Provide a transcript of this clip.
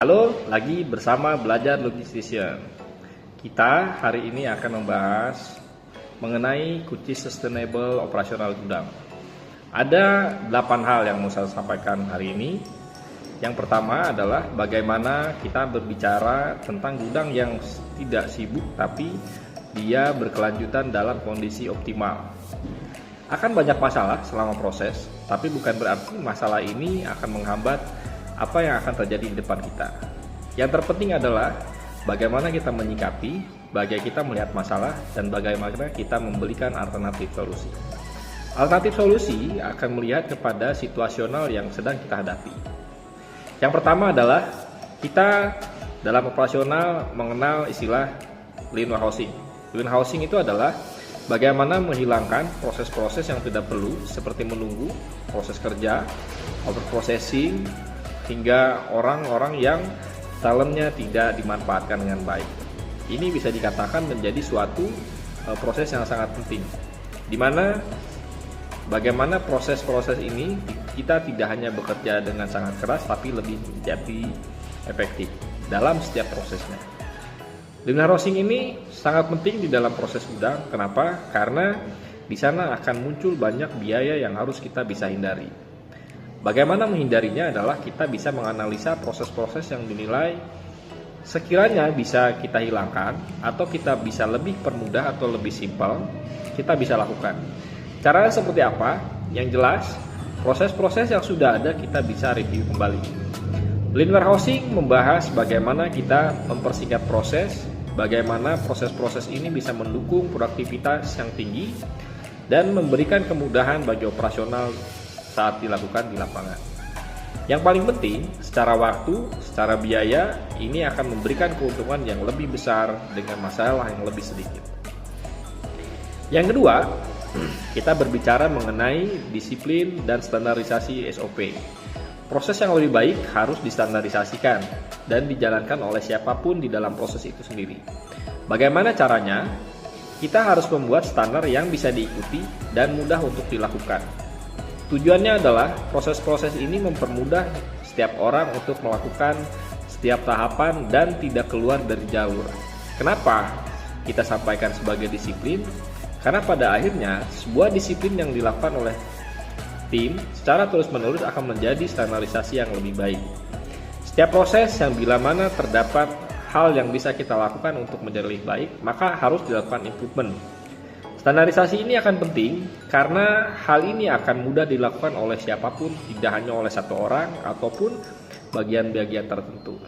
Halo, lagi bersama Belajar Logistician. Kita hari ini akan membahas mengenai kunci sustainable operasional gudang. Ada 8 hal yang mau saya sampaikan hari ini. Yang pertama adalah bagaimana kita berbicara tentang gudang yang tidak sibuk tapi dia berkelanjutan dalam kondisi optimal. Akan banyak masalah selama proses, tapi bukan berarti masalah ini akan menghambat apa yang akan terjadi di depan kita. Yang terpenting adalah bagaimana kita menyikapi, bagaimana kita melihat masalah, dan bagaimana kita memberikan alternatif solusi. Alternatif solusi akan melihat kepada situasional yang sedang kita hadapi. Yang pertama adalah kita dalam operasional mengenal istilah lean warehousing. Lean warehousing itu adalah bagaimana menghilangkan proses-proses yang tidak perlu seperti menunggu, proses kerja, overprocessing, hingga orang-orang yang talentnya tidak dimanfaatkan dengan baik. Ini bisa dikatakan menjadi suatu proses yang sangat penting, di mana bagaimana proses-proses ini kita tidak hanya bekerja dengan sangat keras, tapi lebih menjadi efektif dalam setiap prosesnya. Lean warehousing ini sangat penting di dalam proses gudang. Kenapa? Karena di sana akan muncul banyak biaya yang harus kita bisa hindari. Bagaimana menghindarinya adalah kita bisa menganalisa proses-proses yang dinilai sekiranya bisa kita hilangkan atau kita bisa lebih permudah atau lebih simpel, kita bisa lakukan. Caranya seperti apa? Yang jelas, proses-proses yang sudah ada kita bisa review kembali. Lean warehousing membahas bagaimana kita mempersingkat proses, bagaimana proses-proses ini bisa mendukung produktivitas yang tinggi dan memberikan kemudahan bagi operasional saat dilakukan di lapangan. Yang paling penting, secara waktu, secara biaya, ini akan memberikan keuntungan yang lebih besar dengan masalah yang lebih sedikit. Yang kedua, kita berbicara mengenai disiplin dan standarisasi SOP. Proses yang lebih baik harus distandarisasikan dan dijalankan oleh siapapun di dalam proses itu sendiri. Bagaimana caranya? Kita harus membuat standar yang bisa diikuti dan mudah untuk dilakukan. Tujuannya adalah proses-proses ini mempermudah setiap orang untuk melakukan setiap tahapan dan tidak keluar dari jalur. Kenapa kita sampaikan sebagai disiplin? Karena pada akhirnya sebuah disiplin yang dilakukan oleh tim secara terus-menerus akan menjadi standarisasi yang lebih baik. Setiap proses yang bila mana terdapat hal yang bisa kita lakukan untuk menjadi lebih baik, maka harus dilakukan improvement. Standarisasi ini akan penting karena hal ini akan mudah dilakukan oleh siapapun, tidak hanya oleh satu orang ataupun bagian-bagian tertentu.